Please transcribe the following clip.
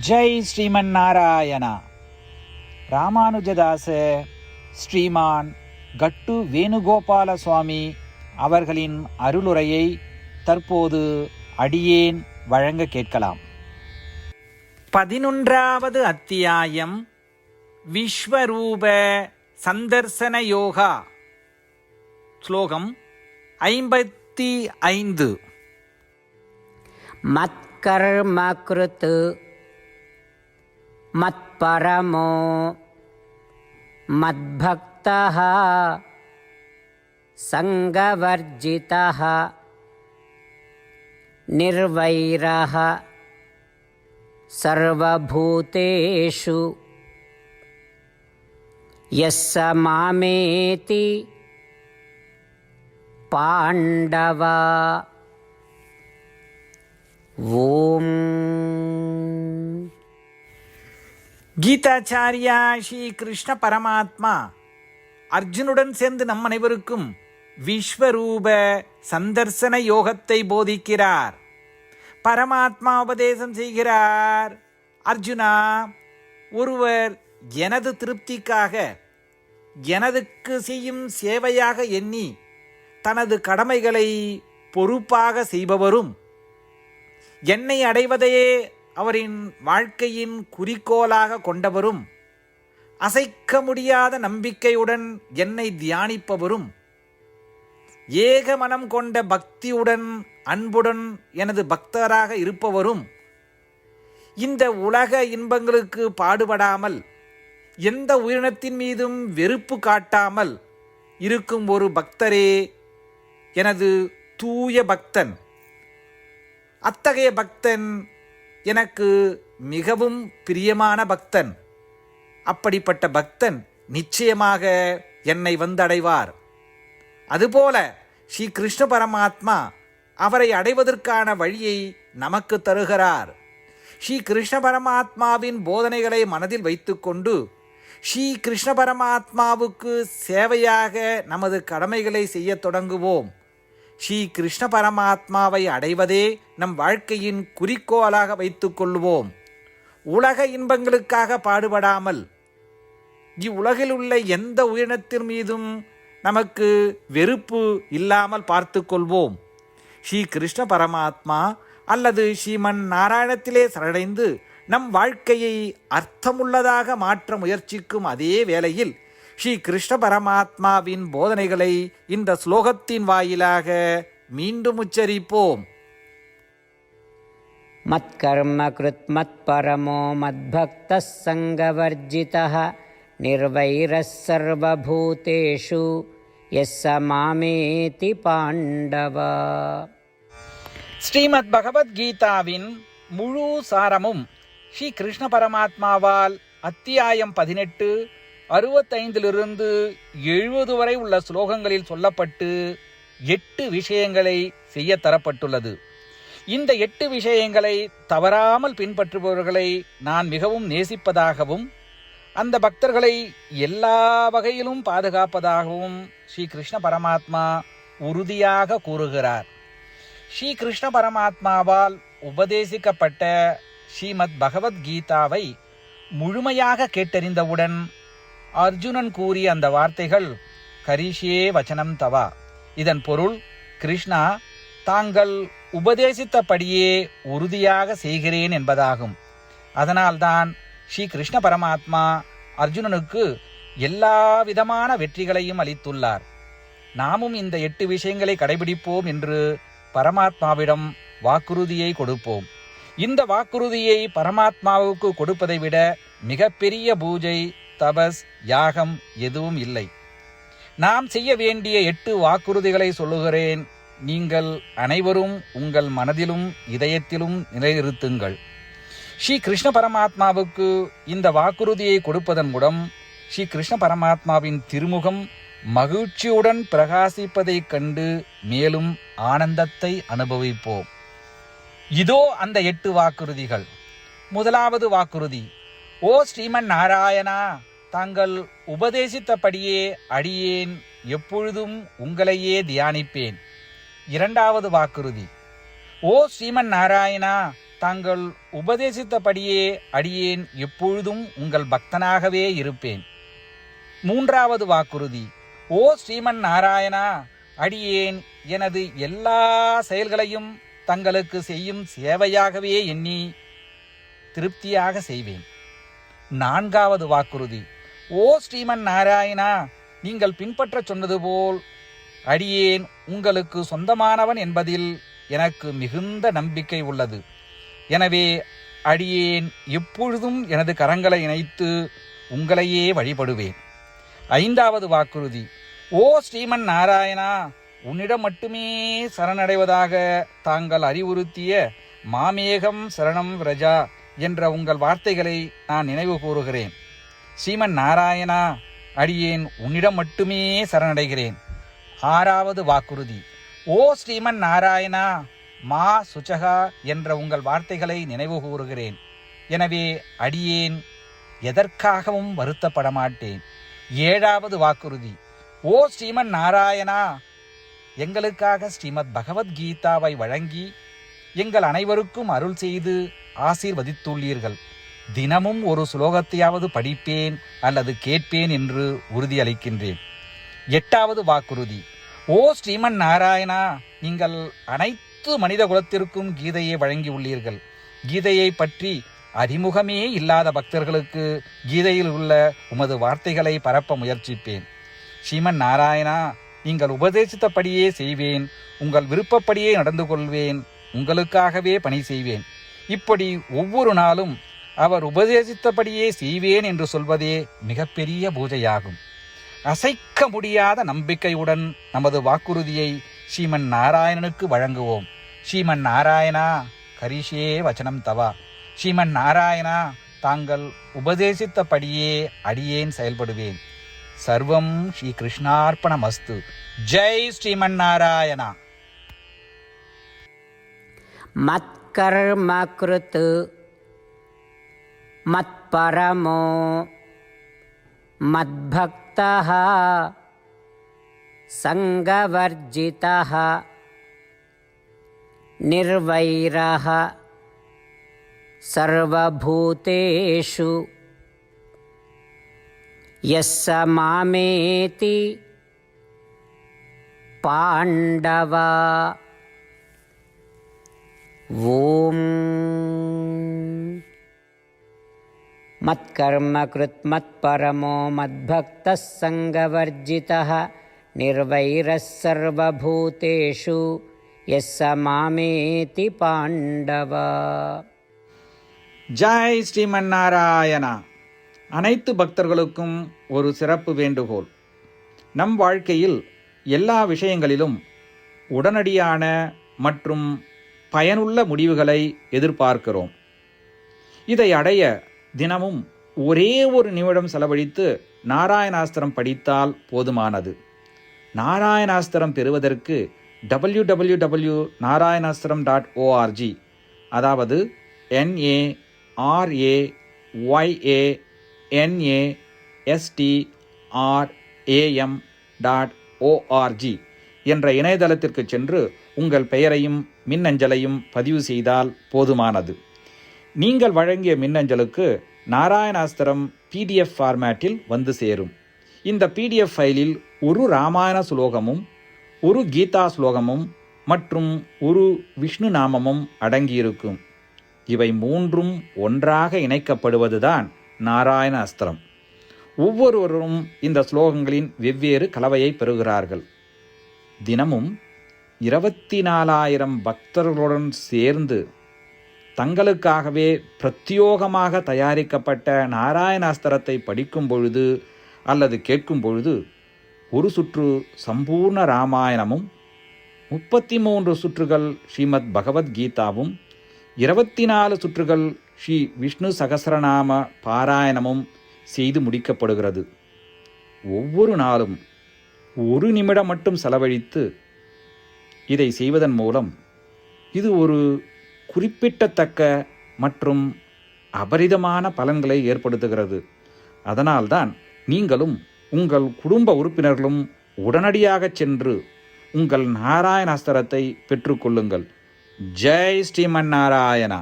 ஜெய் ஸ்ரீமன் நாராயணா. ராமானுஜதாச ஸ்ரீமான் கட்டு வேணுகோபால சுவாமி அவர்களின் அருளுரையை தற்போது அடியேன் வழங்க கேட்கலாம். 11வது அத்தியாயம் விஸ்வரூப சந்தர்சன யோகா. ஸ்லோகம் 55. மத்கர்ம கிருத் மத்பரமோ மத்பக்தः சங்கவர்ஜிதः நிர்வைரः சர்வபூதேஷு யஸ்ஸ மாமேதி பாண்டவா. ஓம். கீதாச்சாரியா ஸ்ரீ கிருஷ்ண பரமாத்மா அர்ஜுனுடன் சேர்ந்து நம் அனைவருக்கும் விஸ்வரூப சந்தர்சன யோகத்தை போதிக்கிறார். பரமாத்மா உபதேசம் செய்கிறார். அர்ஜுனா, ஒருவர் எனது திருப்திக்காக எனதுக்கு செய்யும் சேவையாக எண்ணி தனது கடமைகளை பொறுப்பாக செய்பவரும் என்னை அடைவதையே அவரின் வாழ்க்கையின் குறிக்கோளாக கொண்டவரும் அசைக்க முடியாத நம்பிக்கையுடன் என்னை தியானிப்பவரும் ஏக மனம் கொண்ட பக்தியுடன் அன்புடன் எனது பக்தராக இருப்பவரும் இந்த உலக இன்பங்களுக்கு பாடுபடாமல் எந்த உயிரினத்தின் மீதும் வெறுப்பு காட்டாமல் இருக்கும் ஒரு பக்தரே எனது தூய பக்தன். அத்தகைய பக்தன் எனக்கு மிகவும் பிரியமான பக்தன். அப்படிப்பட்ட பக்தன் நிச்சயமாக என்னை வந்தடைவார். அதுபோல ஸ்ரீ கிருஷ்ண பரமாத்மா அவரை அடைவதற்கான வழியை நமக்கு தருகிறார். ஸ்ரீ கிருஷ்ண பரமாத்மாவின் போதனைகளை மனதில் வைத்துக்கொண்டு ஸ்ரீ கிருஷ்ண பரமாத்மாவுக்கு சேவையாக நமது கடமைகளை செய்ய தொடங்குவோம். ஸ்ரீ கிருஷ்ண பரமாத்மாவை அடைவதே நம் வாழ்க்கையின் குறிக்கோளாக வைத்துக் கொள்வோம். உலக இன்பங்களுக்காக பாடுபடாமல் இவ்வுலகில் உள்ள எந்த உயிரினத்தின் மீதும் நமக்கு வெறுப்பு இல்லாமல் பார்த்து கொள்வோம். ஸ்ரீ கிருஷ்ண பரமாத்மா அல்லது ஸ்ரீமன் நாராயணத்திலே சரணடைந்து நம் வாழ்க்கையை அர்த்தமுள்ளதாக மாற்ற முயற்சிக்கும் அதே வேளையில் ஸ்ரீ கிருஷ்ண பரமாத்மாவின் போதனைகளை இந்த ஸ்லோகத்தின் வாயிலாக மீண்டும் உச்சரிப்போம். மத்கர்ம கிருத் மத்பரமோ மத்பக்தः சங்கவர்ஜிதः நிர்வைரः சர்வபூதேஷு யஸ்ஸ மாமேதி பாண்டவா. ஸ்ரீமத் பகவத்கீதாவின் முழு சாரமும் ஸ்ரீ கிருஷ்ண பரமாத்மாவால் அத்தியாயம் 18 65 70 வரை உள்ள ஸ்லோகங்களில் சொல்லப்பட்டு 8 விஷயங்களை செய்ய தரப்பட்டுள்ளது. இந்த 8 விஷயங்களை தவறாமல் பின்பற்றுபவர்களை நான் மிகவும் நேசிப்பதாகவும் அந்த பக்தர்களை எல்லா வகையிலும் பாதுகாப்பதாகவும் ஸ்ரீ கிருஷ்ண பரமாத்மா உறுதியாக கூறுகிறார். ஸ்ரீ கிருஷ்ண பரமாத்மாவால் உபதேசிக்கப்பட்ட ஸ்ரீமத் பகவத்கீதாவை முழுமையாக கேட்டறிந்தவுடன் அர்ஜுனன் கூறிய அந்த வார்த்தைகள் கரிஷ்யே வச்சனம் தவா. இதன் பொருள், கிருஷ்ணா, தாங்கள் உபதேசித்தபடியே உறுதியாக செய்கிறேன் என்பதாகும். அதனால்தான் ஸ்ரீ கிருஷ்ண பரமாத்மா அர்ஜுனனுக்கு எல்லா விதமான வெற்றிகளையும் அளித்துள்ளார். நாமும் இந்த 8 விஷயங்களை கடைபிடிப்போம் என்று பரமாத்மாவிடம் வாக்குறுதியை கொடுப்போம். இந்த வாக்குறுதியை பரமாத்மாவுக்கு கொடுப்பதை விட மிகப்பெரிய பூஜை, தபஸ், யாகம் எதுவும் இல்லை. நாம் செய்ய வேண்டிய 8 வாக்குறுதிகளை சொல்லுகிறேன். நீங்கள் அனைவரும் உங்கள் மனதிலும் இதயத்திலும் நிலைநிறுத்துங்கள். ஸ்ரீ கிருஷ்ண பரமாத்மாவுக்கு இந்த வாக்குறுதியை கொடுப்பதன் மூலம் ஸ்ரீ கிருஷ்ண பரமாத்மாவின் திருமுகம் மகிழ்ச்சியுடன் பிரகாசிப்பதைக் கண்டு மேலும் ஆனந்தத்தை அனுபவிப்போம். இதோ அந்த 8 வாக்குறுதிகள். முதலாவது வாக்குறுதி: ஓ ஸ்ரீமன் நாராயணா, தாங்கள் உபதேசித்தபடியே அடியேன் எப்பொழுதும் உங்களையே தியானிப்பேன். இரண்டாவது வாக்குறுதி: ஓ ஸ்ரீமன் நாராயணா, தாங்கள் உபதேசித்தபடியே அடியேன் எப்பொழுதும் உங்கள் பக்தனாகவே இருப்பேன். 3வது வாக்குறுதி. ஓ ஸ்ரீமன் நாராயணா, அடியேன் எனது எல்லா செயல்களையும் தங்களுக்கு செய்யும் சேவையாகவே எண்ணி திருப்தியாக செய்வேன். 4வது வாக்குறுதி. ஓ ஸ்ரீமன் நாராயணா, நீங்கள் பின்பற்ற சொன்னது போல் அடியேன் உங்களுக்கு சொந்தமானவன் என்பதில் எனக்கு மிகுந்த நம்பிக்கை உள்ளது. எனவே அடியேன் எப்பொழுதும் எனது கரங்களை இணைத்து உங்களையே வழிபடுவேன். 5வது வாக்குறுதி. ஓ ஸ்ரீமன் நாராயணா, உன்னிடம் மட்டுமே சரணடைவதாக தாங்கள் அறிவுறுத்திய மாமேகம் சரணம் விரஜா என்ற உங்கள் வார்த்தைகளை நான் நினைவு கூறுகிறேன். ஸ்ரீமன் நாராயணா, அடியேன் உன்னிடம் மட்டுமே சரணடைகிறேன். 6வது வாக்குறுதி. ஓ ஸ்ரீமன் நாராயணா, மா சுச்சகா என்ற உங்கள் வார்த்தைகளை நினைவு கூறுகிறேன். எனவே அடியேன் எதற்காகவும் வருத்தப்பட மாட்டேன். 7வது வாக்குறுதி. ஓ ஸ்ரீமன் நாராயணா, எங்களுக்காக ஸ்ரீமத் பகவத்கீதாவை வழங்கி எங்கள் அனைவருக்கும் அருள் செய்து ஆசீர்வதித்துள்ளீர்கள். தினமும் ஒரு ஸ்லோகத்தையாவது படிப்பேன் அல்லது கேட்பேன் என்று உறுதியளிக்கின்றேன். 8வது வாக்குறுதி. ஓ ஸ்ரீமன் நாராயணா, நீங்கள் அனைத்து மனித குலத்திற்கும் கீதையை வழங்கியுள்ளீர்கள். கீதையை பற்றி அறிமுகமே இல்லாத பக்தர்களுக்கு கீதையில் உள்ள உமது வார்த்தைகளை பரப்ப முயற்சிப்பேன். ஸ்ரீமன் நாராயணா, நீங்கள் உபதேசித்தபடியே செய்வேன். உங்கள் விருப்பப்படியே நடந்து கொள்வேன். உங்களுக்காகவே பணி செய்வேன். இப்படி ஒவ்வொரு நாளும் அவர் உபதேசித்தபடியே செய்வேன் என்று சொல்வதே மிகப்பெரிய பூஜையாகும். அசைக்க முடியாத நம்பிக்கையுடன் நமது வாக்குறுதியை ஸ்ரீமன் நாராயணனுக்கு வழங்குவோம். ஸ்ரீமன் நாராயணா, கரிஷே வச்சனம் தவா. ஸ்ரீமன் நாராயணா, தாங்கள் உபதேசித்தபடியே அடியேன் செயல்படுவேன். சர்வம் ஸ்ரீ கிருஷ்ணார்ப்பணமஸ்து. ஜெய் ஸ்ரீமன் நாராயணா. மத்கர்ம கிருத் மத்பரமோ மத்பக்தः சங்கவர்ஜிதः நிர்வைரः சர்வபூதேஷு யஸ்ஸ மாமேதி பாண்டவா. ஓம் மத்கர்ம கிருத் மத்பரமோ மத்பக்தः சங்கவர்ஜிதः நிர்வைரः சர்வபூதேஷு யஸ்ஸ மாமேதி பாண்டவா. ஜெய் ஸ்ரீமன் நாராயணா. அனைத்து பக்தர்களுக்கும் ஒரு சிறப்பு வேண்டுகோள். நம் வாழ்க்கையில் எல்லா விஷயங்களிலும் உடனடியான மற்றும் பயனுள்ள முடிவுகளை எதிர்பார்க்கிறோம். இதை அடைய தினமும் ஒரே ஒரு நிமிடம் செலவழித்து நாராயணாஸ்திரம் படித்தால் போதுமானது. நாராயணாஸ்திரம் பெறுவதற்கு www.narayanaastram.org, அதாவது NARAYANASTRAM.org என்ற இணையதளத்திற்கு சென்று உங்கள் பெயரையும் மின்னஞ்சலையும் பதிவு செய்தால் போதுமானது. நீங்கள் வழங்கிய மின்னஞ்சலுக்கு நாராயணாஸ்திரம் PDF ஃபார்மேட்டில் வந்து சேரும். இந்த PDF ஃபைலில் ஒரு ராமாயண ஸ்லோகமும் ஒரு கீதா ஸ்லோகமும் மற்றும் ஒரு விஷ்ணு நாமமும் அடங்கியிருக்கும். இவை மூன்றும் ஒன்றாக இணைக்கப்படுவதுதான் நாராயண அஸ்திரம். ஒவ்வொருவரும் இந்த ஸ்லோகங்களின் வெவ்வேறு கலவையை பெறுகிறார்கள். தினமும் 24,000 பக்தர்களுடன் சேர்ந்து தங்களுக்காகவே பிரத்யோகமாக தயாரிக்கப்பட்ட நாராயணாஸ்திரத்தை படிக்கும் பொழுது அல்லது கேட்கும் பொழுது ஒரு சுற்று சம்பூர்ண ராமாயணமும் 33 சுற்றுகள் ஸ்ரீமத் பகவத்கீதாவும் 24 சுற்றுகள் ஸ்ரீ விஷ்ணு சகஸ்ரநாம பாராயணமும் செய்து முடிக்கப்படுகிறது. ஒவ்வொரு நாளும் ஒரு நிமிடம் மட்டும் செலவழித்து இதை செய்வதன் மூலம் இது ஒரு குறிப்பிடத்தக்க மற்றும் அபரிதமான பலன்களை ஏற்படுத்துகிறது. அதனால்தான் நீங்களும் உங்கள் குடும்ப உறுப்பினர்களும் உடனடியாக சென்று உங்கள் நாராயணாஸ்திரத்தை பெற்றுக்கொள்ளுங்கள். ஜெய் ஸ்ரீமன் நாராயணா.